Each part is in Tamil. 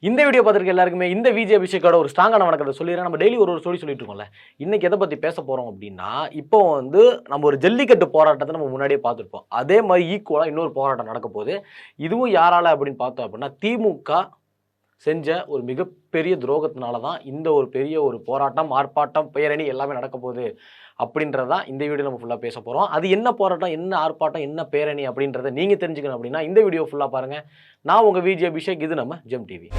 இந்த வீடியோ பார்த்துருக்க எல்லாருக்குமே இந்த விஜய் அபிஷேக்கோட ஒரு ஸ்ட்ராங்கான வணக்கத்தை சொல்லிடுறேன். நம்ம டெய்லி ஒரு ஸ்டோரி சொல்லிட்டு இருக்கோம்ல. இன்னைக்கு எதை பற்றி பேச போகிறோம் அப்படின்னா, இப்போ வந்து நம்ம ஒரு ஜல்லிக்கட்டு போராட்டத்தை நம்ம முன்னாடியே பார்த்துருப்போம். அதே மாதிரி ஈக்குவலாக இன்னொரு போராட்டம் நடக்க போகுது. இதுவும் யாரால அப்படின்னு பார்த்தோம் அப்படின்னா, திமுக செஞ்ச ஒரு மிகப்பெரிய துரோகத்தினால தான் இந்த ஒரு பெரிய ஒரு போராட்டம், ஆர்ப்பாட்டம், பேரணி எல்லாமே நடக்க போகுது அப்படின்றதான் இந்த வீடியோ நம்ம ஃபுல்லாக பேச போகிறோம். அது என்ன போராட்டம், என்ன ஆர்ப்பாட்டம், என்ன பேரணி அப்படின்றத நீங்கள் தெரிஞ்சுக்கணும் அப்படின்னா இந்த வீடியோ ஃபுல்லாக பாருங்கள். நான் உங்கள் விஜய் அபிஷேக், இது நம்ம ஜெம் டிவி.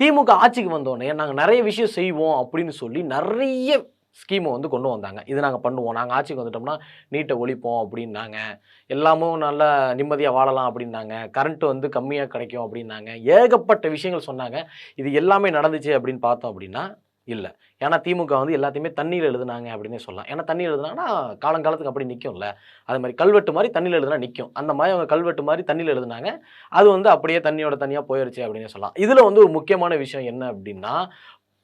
திமுக ஆட்சிக்கு வந்தோடனே நாங்கள் நிறைய விஷயம் செய்வோம் அப்படின்னு சொல்லி நிறைய ஸ்கீமை வந்து கொண்டு வந்தாங்க. இது நாங்கள் பண்ணுவோம், நாங்கள் ஆட்சிக்கு வந்துட்டோம்னா நீட்டை ஒழிப்போம் அப்படின்னாங்க, எல்லாமும் நல்லா நிம்மதியாக வாழலாம் அப்படின்னாங்க, கரண்ட்டு வந்து கம்மியாக கிடைக்கும் அப்படின்னாங்க, ஏகப்பட்ட விஷயங்கள் சொன்னாங்க. இது எல்லாமே நடந்துச்சு அப்படின்னு பார்த்தோம் அப்படின்னா இல்லை. ஏன்னா திமுக வந்து எல்லாத்தையுமே தண்ணியில் எழுதுனாங்க அப்படின்னே சொல்லலாம். ஏன்னா தண்ணியில் எழுதுனாங்கன்னா காலங்காலத்துக்கு அப்படி நிற்கும்ல, அது மாதிரி கல்வெட்டு மாதிரி தண்ணியில் எழுதுனா நிற்கும். அந்த மாதிரி அவங்க கல்வெட்டு மாதிரி தண்ணியில் எழுதுனாங்க, அது வந்து அப்படியே தண்ணியோட தனியாக போயிடுச்சு அப்படின்னே சொல்லலாம். இதில் வந்து ஒரு முக்கியமான விஷயம் என்ன அப்படின்னா,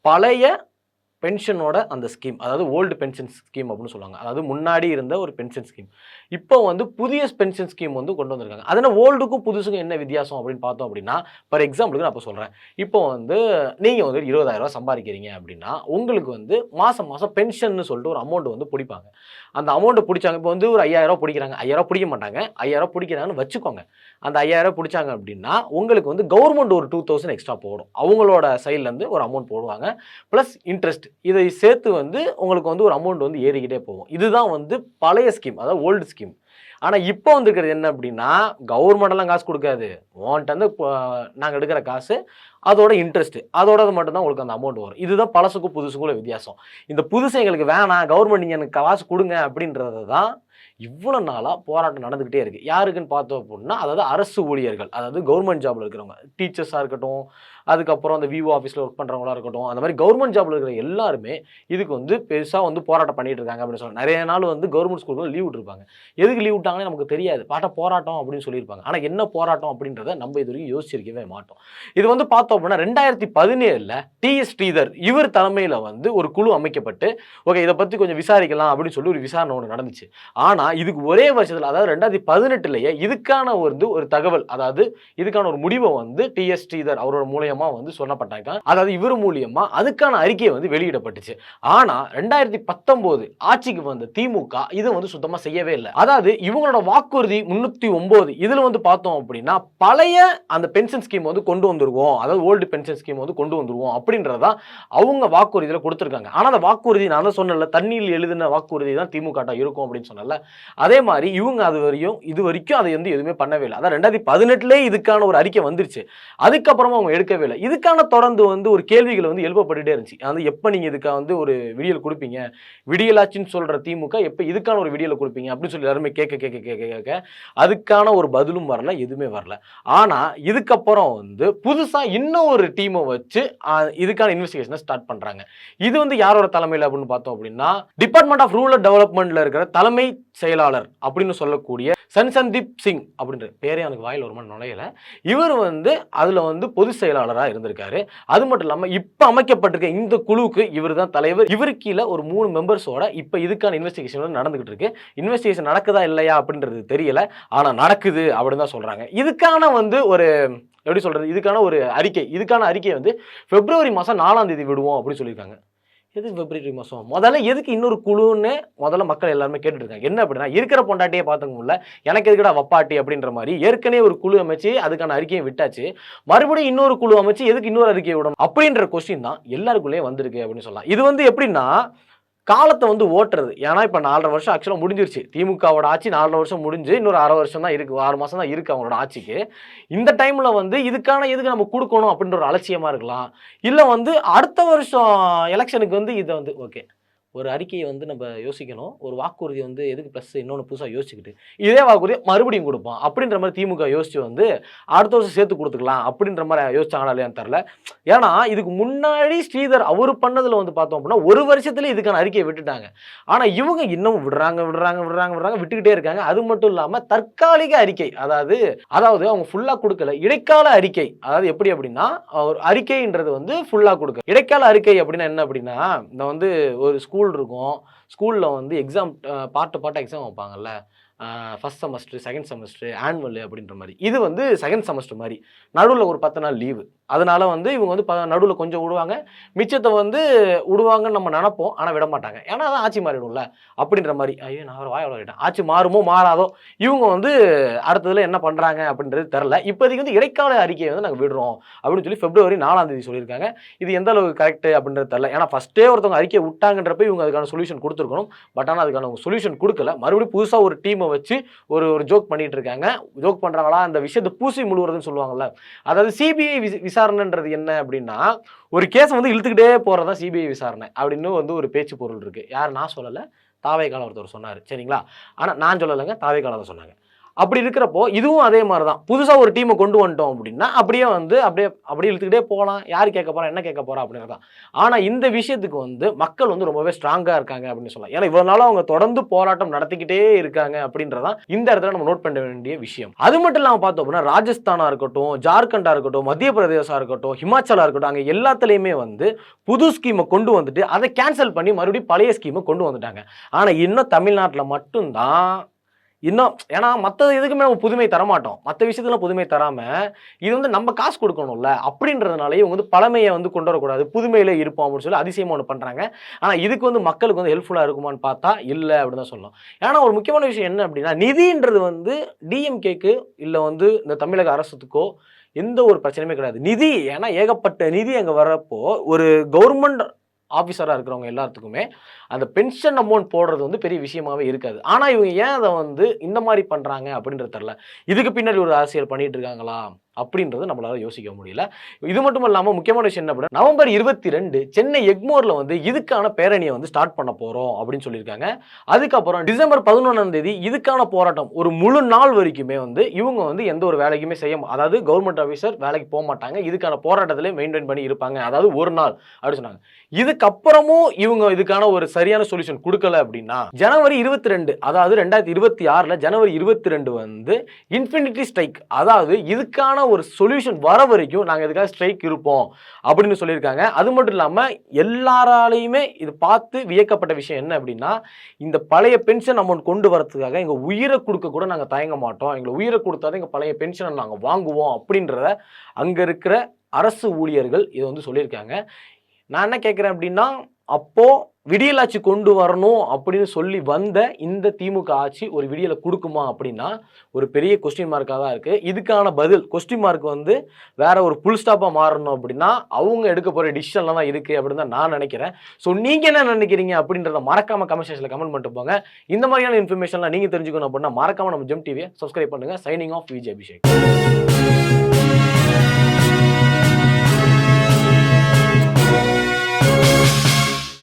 பழைய பென்ஷனோட அந்த ஸ்கீம், அதாவது ஓல்டு பென்ஷன் ஸ்கீம் அப்படின்னு சொல்லுவாங்க. அதாவது முன்னாடி இருந்த ஒரு பென்ஷன் ஸ்கீம், இப்போ வந்து புதிய பென்ஷன் ஸ்கீம் வந்து கொண்டு வந்திருக்காங்க. அதனால் ஓல்டுக்கும் புதுசுக்கும் என்ன வித்தியாசம் அப்படின்னு பார்த்தோம் அப்படின்னா, ஃபார் எக்ஸாம்பிளுக்கு நான் இப்போ சொல்கிறேன். இப்போ வந்து நீங்கள் வந்து 20,000 சம்பாதிக்கிறீங்க அப்படின்னா உங்களுக்கு வந்து மாதம் மாதம் பென்ஷன்னு சொல்லிட்டு ஒரு அமௌண்ட் வந்து பிடிப்பாங்க. அந்த அமௌண்ட்டை பிடிச்சாங்க. இப்போ வந்து ஒரு 5,000 பிடிக்கிறாங்க, 5,000 பிடிக்க மாட்டாங்க, 5,000 பிடிக்கிறாங்கன்னு வச்சுக்கோங்க. அந்த 5,000 பிடிச்சாங்க அப்படின்னா உங்களுக்கு வந்து கவர்மெண்ட் ஒரு 2,000 எக்ஸ்ட்ரா போடும். அவங்களோட சைட்லேருந்து ஒரு அமௌண்ட் போடுவாங்க, ப்ளஸ் இன்ட்ரெஸ்ட். இதை சேர்த்து வந்து உங்களுக்கு வந்து ஒரு அமௌண்ட் வந்து ஏறிக்கிட்டே போகும். இதுதான் வந்து பழைய ஸ்கீம், அதாவது ஓல்டு ஸ்கீம். ஆனால் இப்போ வந்துருக்கிறது என்ன அப்படின்னா, கவர்மெண்டெல்லாம் காசு கொடுக்காது, உன்கிட்ட வந்து நாங்கள் எடுக்கிற காசு அதோட இன்ட்ரெஸ்ட், அதோட மட்டும்தான் உங்களுக்கு அந்த அமௌண்ட் வரும். இதுதான் பழசுக்கும் புதுசுக்குள்ள வித்தியாசம். இந்த புதுசு எங்களுக்கு வேணாம், கவர்மெண்ட் நீங்கள் எனக்கு காசு கொடுங்க அப்படின்றது தான் இவ்வளோ நாளாக போராட்டம் நடந்துக்கிட்டே இருக்குது. யாருக்குன்னு பார்த்தோம் அப்படின்னா, அதாவது அரசு ஊழியர்கள், அதாவது கவர்மெண்ட் ஜாபில் இருக்கிறவங்க, டீச்சர்ஸாக இருக்கட்டும், அதுக்கப்புறம் அந்த விவோ ஆஃபீஸில் ஒர்க் பண்ணுறவங்களா இருக்கட்டும், அந்த மாதிரி கவர்மெண்ட் ஜாபில் இருக்கிற எல்லாருமே இதுக்கு வந்து பெருசாக வந்து போராட்டம் பண்ணிட்டு இருக்காங்க அப்படின்னு சொல்லலாம். நிறைய நாள் வந்து கவர்மெண்ட் ஸ்கூல்கள் லீவ் விட்டுருப்பாங்க. எதுக்கு லீவ் விட்டாங்கன்னு நமக்கு தெரியாது, போராட்டம் அப்படின்னு சொல்லியிருப்பாங்க. ஆனால் என்ன போராட்டம் அப்படின்றத நம்ம இது வரைக்கும் யோசிச்சிருக்கவே மாட்டோம். இது வந்து பார்த்தோம் அப்படின்னா 2017 டிஎஸ் ஸ்ரீதர் இவர் தலைமையில் வந்து ஒரு குழு அமைக்கப்பட்டு, ஓகே இதை பற்றி கொஞ்சம் விசாரிக்கலாம் அப்படின்னு சொல்லி ஒரு விசாரணை ஒன்று நடந்துச்சு. ஆனால் இதுக்கு ஒரே வருஷத்தில், அதாவது 2018 இதுக்கான ஒரு தகவல், அதாவது இதுக்கான ஒரு முடிவை வந்து டிஎஸ் ஸ்ரீதர் அவரோட மூலியமா வந்து சொல்லப்பட்டாங்க. அதாவது இவர் மூலியமா அதுக்கான அறிக்கையை வந்து வெளியிடப்பட்டுச்சு. ஆனா 2019 ஆட்சிக்கு வந்த திமுக இது வந்து சுத்தமா செய்யவே இல்லை. அதாவது இவங்களோட வாக்குறுதி 309, இதுல வந்து பார்த்தோம் அப்படின்னா பழைய அந்த பென்ஷன் ஸ்கீம் வந்து கொண்டு வந்துருவோம், அதாவது ஓல்டு பென்ஷன் ஸ்கீம் வந்து கொண்டு வந்துருவோம் அப்படின்றதா அவங்க வாக்குறுதியில கொடுத்திருக்காங்க. ஆனா அந்த வாக்குறுதி நான் தான் சொன்னல, தண்ணியில் எழுதின வாக்குறுதி தான் திமுக இருக்கும் அப்படின்னு சொன்னல, அதே மாதிரி இவங்க இது வரைக்கும் அதை வந்து எதுவுமே பண்ணவே இல்லை. அதான் 2018 இதுக்கான ஒரு அறிக்கை வந்துருச்சு, அதுக்கப்புறமா அவங்க எடுக்கவே இல்லை. இதுக்கான தொடர்ந்து வந்து ஒரு கேள்விகள் வந்து எழுப்பப்பட்டுட்டே இருந்துச்சு. அதாவது எப்ப நீங்க இதுக்காக வந்து ஒரு விடியல் கொடுப்பீங்க, விடியலாச்சின்னு சொல்ற திமுக எப்ப இதுக்கான ஒரு விடியலை கொடுப்பீங்க அப்படின்னு சொல்லி எல்லாருமே கேட்க அதுக்கான ஒரு பதிலும் வரல, எதுவுமே வரல. ஆனா இதுக்கப்புறம் வந்து புதுசா இன்னும் ஒரு டீமை வச்சு இதுக்கான இன்வெஸ்டிகேஷனை ஸ்டார்ட் பண்றாங்க. இது வந்து யாரோட தலைமையில் அப்படின்னு பார்த்தோம் அப்படின்னா, டிபார்ட்மெண்ட் ஆஃப் ரூரல் டெவலப்மெண்ட்ல இருக்கிற தலைமை செயலாளர் அப்படின்னு சொல்லக்கூடிய சன்சந்தீப் சிங் அப்படின்ற பேரே எனக்கு வாயில் ஒரு மாதிரி நுழையல. இவர் வந்து அதுல வந்து பொதுச் செயலாளராக இருந்திருக்காரு. அது மட்டும் இல்லாம இப்ப அமைக்கப்பட்டிருக்க இந்த குழுவுக்கு இவர் தான் தலைவர். இவருக்கு கீழே ஒரு 3 மெம்பர்ஸோட இப்ப இதுக்கான இன்வெஸ்டிகேஷன் நடந்துகிட்டு இருக்கு. இன்வெஸ்டிகேஷன் நடக்குதா இல்லையா அப்படின்றது தெரியல, ஆனா நடக்குது அப்படின்னு தான் சொல்றாங்க. இதுக்கான வந்து ஒரு எப்படி சொல்றது, இதுக்கான ஒரு அறிக்கை, இதுக்கான அறிக்கை வந்து பிப்ரவரி மாதம் 4ஆம் தேதி விடுவோம் அப்படின்னு சொல்லியிருக்காங்க. எதுக்கு பிப்ரவரி மாதம்? முதல்ல எதுக்கு இன்னொரு குழுன்னு முதல்ல மக்கள் எல்லாருமே கேட்டுட்டு இருக்காங்க. என்ன அப்படின்னா, இருக்கிற பொண்டாட்டியே பார்த்துக்க முடியல, எனக்கு எதுக்கடா வப்பாட்டி அப்படின்ற மாதிரி ஏற்கனவே ஒரு குழு அமைச்சு அதுக்கான அறிக்கையை விட்டாச்சு, மறுபடியும் இன்னொரு குழு அமைச்சு எதுக்கு இன்னொரு அறிக்கையை விடணும் அப்படின்ற கொஸ்டின் தான் எல்லாருக்குள்ளேயே வந்திருக்கு அப்படின்னு சொல்லலாம். இது வந்து எப்படின்னா காலத்தை வந்து ஓட்டுறது. ஏன்னா இப்போ 4.5 வருஷம் ஆக்சுவலாக முடிஞ்சிருச்சு. திமுகவோட ஆட்சி 4.5 வருஷம் முடிஞ்சு இன்னொரு 1/2 வருஷம் தான் இருக்குது, 6 மாதம் தான் இருக்குது அவங்களோட ஆட்சிக்கு. இந்த டைமில் வந்து இதுக்கான எதுக்கு நம்ம கொடுக்கணும் அப்படின்ற ஒரு அலட்சியமாக இருக்கலாம். இல்லை வந்து அடுத்த வருஷம் எலெக்ஷனுக்கு வந்து இதை வந்து ஓகே ஒரு அறிக்கையை வந்து நம்ம யோசிக்கணும். ஒரு வாக்குறுதி வந்து எதுக்கு ப்ளஸ் இன்னொன்னு புதுசா யோசிச்சுக்கிட்டு, இதே வாக்குறுதிய மறுபடியும் குடுப்போம். அப்படின்ற மாரி திமுக யோசிச்சு வந்து, அடுத்த வருஷம் சேர்த்து குடுத்துக்கலாம். அப்படின்ற மாரி யோசிச்சாங்களா இல்லையான்னு தெரியல. ஏன்னா, இதுக்கு முன்னாடி ஸ்ரீதர் அவரு பண்ணதுல வந்து பார்த்தோம் அப்படின்னா, ஒரு வருஷத்திலே இதுக்கான அறிக்கைய விட்டுட்டாங்க. ஆனா, இவங்க இன்னமும் விடுறாங்க, விட்டுக்கிட்டே இருக்காங்க. அது மட்டும் இல்லாம தற்காலிக அறிக்கை. அதாவது அவங்க ஃபுல்லா குடுக்கல. இடைக்கால அறிக்கை. அதாவது எப்படி அப்படின்னா, ஒரு அறிக்கைன்றது வந்து ஃபுல்லா குடுக்க. இடைக்கால அறிக்கை அப்படின்னா என்ன அப்படின்னா, இந்த வந்து ஒரு ஸ்கூல் இருக்கும். ஸ்கூல்ல வந்து எக்ஸாம் பார்ட் எக்ஸாம் வைப்பாங்கல்ல. First semester, second semester, annual அப்படின்ற மாரி. இது வந்து செகண்ட் செமஸ்டர் மாரி. நடுவுல ஒரு 10 நாள் லீவு. அதனால வந்து இவங்க வந்து நடுவுல கொஞ்சம் விடுவாங்க. மிச்சத்த வந்து விடுவாங்கன்னு நம்ம நெனப்போம். ஆனா விட மாட்டாங்க. ஏன்னா அதான் ஆட்சி மாறிடும்ல. அப்படின்ற மாரி. ஐயோ! நான் வேற வாய வளரிட்டேன். ஆட்சி மாறுமோ, மாறாதோ இவங்க வந்து அடுத்ததுல என்ன பண்றாங்க அப்படின்றது தெரியல. இப்போதைக்கு வந்து இடைக்கால அறிக்கையை வந்து நாங்க விடுறோம் அப்படின்னு சொல்லி பிப்ரவரி 4ஆம் தேதி சொல்லியிருக்காங்க. இது எந்த அளவுக்கு கரெக்ட் அப்படின்றது தெரியல. ஏன்னா ஃபர்ஸ்ட்டே ஒருத்தவங்க அறிக்கையை விட்டாங்கன்றப்ப இவங்க அதுக்கான சொல்யூஷன் குடுத்துருக்கணும். பட் ஆனா அதுக்கான சொல்யூஷன் குடுக்கல. மறுபடியும் புதுசா ஒரு டீமை வச்சு ஒரு ஒரு ஜோக் பண்ணிட்டு இருக்காங்க. ஜோக் பண்றாங்களா, அந்த விஷயத்தை பூசி முழுவுறதுன்னு சொல்லுவாங்கல்ல. அதாவது சிபிஐ விசாரணைன்றது என்ன அப்படின்னா, ஒரு கேஸ வந்து இழுத்துக்கிட்டே போறது தான் சிபிஐ விசாரணை அப்படின்னு வந்து ஒரு பேச்சு பொருள் இருக்கு. யார் நான் சொல்லல. தாவேக்கால ஒருத்தர் சொன்னாரு. சரிங்களா? ஆனா நான் சொல்லலங்க. தாவேக்கால தான் சொன்னாங்க. அப்படி இருக்கிறப்போ இதுவும் அதே மாரி தான். புதுசா ஒரு டீம கொண்டு வந்துட்டோம் அப்படின்னா, அப்படியே வந்து அப்படியே இழுத்துக்கிட்டே போலாம். யாரு கேட்க போறா? என்ன கேட்க போறா? அப்படிங்கிறது தான். ஆனா இந்த விஷயத்துக்கு வந்து மக்கள் வந்து ரொம்பவே ஸ்ட்ராங்கா இருக்காங்க அப்படின்னு சொல்லலாம். ஏன்னா இவ்வளவு நாளா அவங்க தொடர்ந்து போராட்டம் நடத்திக்கிட்டே இருக்காங்க அப்படின்றது தான் இந்த இடத்துல நம்ம நோட் பண்ண வேண்டிய விஷயம். அது மட்டும் இல்லாம பார்த்தோம் அப்படின்னா, ராஜஸ்தானா இருக்கட்டும், ஜார்க்கண்டா இருக்கட்டும், மத்திய பிரதேசா இருக்கட்டும், ஹிமாச்சலா இருக்கட்டும், அங்க எல்லாத்துலயுமே வந்து புது ஸ்கீம கொண்டு வந்துட்டு அதை கேன்சல் பண்ணி மறுபடியும் பழைய ஸ்கீம கொண்டு வந்துட்டாங்க. ஆனா இன்னும் தமிழ்நாட்டுல மட்டும் தான் ஏன்னா மத்த எதுக்குமே நம்ம புதுமை தரமாட்டோம். மத்த விஷயத்துல புதுமை தராம, இது வந்து நம்ம காசு குடுக்கணும்ல. அப்படின்றதுனாலயே இவங்க வந்து பழமைய வந்து கொண்டு வரக்கூடாது. புதுமையிலே இருப்போம் அப்படின்னு சொல்லி அதிசயமா ஒண்ணு பண்றாங்க. ஆனா இதுக்கு வந்து மக்களுக்கு வந்து ஹெல்ப்ஃபுல்லா இருக்குமான்னு பார்த்தா, இல்ல அப்படின்னு தான் சொல்லணும். ஏன்னா ஒரு முக்கியமான விஷயம் என்ன அப்படின்னா, நிதின்றது வந்து டிஎம்கேக்கு இல்ல வந்து இந்த தமிழக அரசுக்கோ எந்த ஒரு பிரச்சனையுமே கிடையாது. நிதி ஏன்னா ஏகப்பட்ட நிதி அங்க வரப்போ, ஒரு கவர்ன்மெண்ட் ஆஃபீஸரா இருக்கிறவங்க எல்லாத்துக்குமே அந்த பென்ஷன் அமௌண்ட் போடுறது வந்து பெரிய விஷயமாவே இருக்காது. ஆனா இவங்க ஏன் அத வந்து இந்த மாரி பண்றாங்க அப்படின்றது தெரியல. இதுக்கு பின்னாடி ஒரு அரசியல் பண்ணிட்டு இருக்காங்களா? அப்படின்றது நம்மளால யோசிக்க முடியல. இது மட்டும் இல்லாம முக்கியமான விஷயம் என்ன அப்படின்னா, நவம்பர் 22 சென்னை எக்மோர்ல வந்து இதுக்கான பேரணிய வந்து ஸ்டார்ட் பண்ண போறோம் அப்படின்னு சொல்லியிருக்காங்க. அதுக்கப்புறம் டிசம்பர் 11ஆம் தேதி இதுக்கான போராட்டம் ஒரு முழு நாள் வரைக்குமே வந்து இவங்க வந்து எந்த ஒரு வேலைக்குமே அதாவது கவர்ன்மெண்ட் ஆபீசர் வேலைக்கு போமாட்டாங்க. இதுக்கான போராட்டத்திலே மெயின்டெயின் பண்ணி இருப்பாங்க. அதாவது ஒரு நாள் அப்படி சொன்னாங்க. இதுக்கப்புறமும் இவங்க இதுக்கான ஒரு சரியான சொல்யூஷன் குடுக்கல அப்படின்னா, ஜனவரி 22 அதாவது 2026ல ஜனவரி 22 வந்து இன்ஃபினிட்டி ஸ்ட்ரைக் அதாவது இதுக்கான ஒரு சொல்யூஷன் வர வரைக்கும் நாங்க இதுக்காக ஸ்ட்ரைக் இருப்போம் அப்படின்னு சொல்லியிருக்காங்க. அது மட்டும் இல்லாம எல்லாராலையுமே இது பார்த்து வியக்கப்பட்ட விஷயம் என்ன அப்படின்னா, இந்த பழைய பென்ஷன் அமௌண்ட் கொண்டு வரதுக்காக எங்க உயிரை கொடுக்க கூட நாங்க தயங்க மாட்டோம். எங்க உயிரை கொடுத்தாதான் எங்க பழைய பென்ஷனை நாங்க வாங்குவோம் அப்படின்றத அங்க இருக்கிற அரசு ஊழியர்கள் இதை வந்து சொல்லியிருக்காங்க. நான் என்ன கேட்கிறேன் அப்படின்னா, அப்போ விடியல் ஆட்சி கொண்டு வரணும் அப்படின்னு சொல்லி வந்த இந்த திமுக ஆட்சி ஒரு விடியலை கொடுக்குமா அப்படின்னா ஒரு பெரிய கொஸ்டின் மார்க்காக தான் இருக்கு. இதுக்கான பதில் கொஸ்டின் மார்க் வந்து வேற ஒரு புல் ஸ்டாப்பா மாறணும் அப்படின்னா அவங்க எடுக்க போற டிசிஷன்ல தான் இருக்கு அப்படின்னு தான் நான் நினைக்கிறேன். ஸோ நீங்க என்ன நினைக்கிறீங்க அப்படின்றத மறக்காம கமெண்ட் செக்ஷன்ல கமெண்ட் பண்ணிட்டு போங்க. இந்த மாதிரியான இன்ஃபர்மேஷன்லாம் நீங்க தெரிஞ்சுக்கணும் அப்படின்னா மறக்காம நம்ம ஜெம் டிவியை சப்ஸ்கிரைப் பண்ணுங்க. Signing off Vijay Abhishek.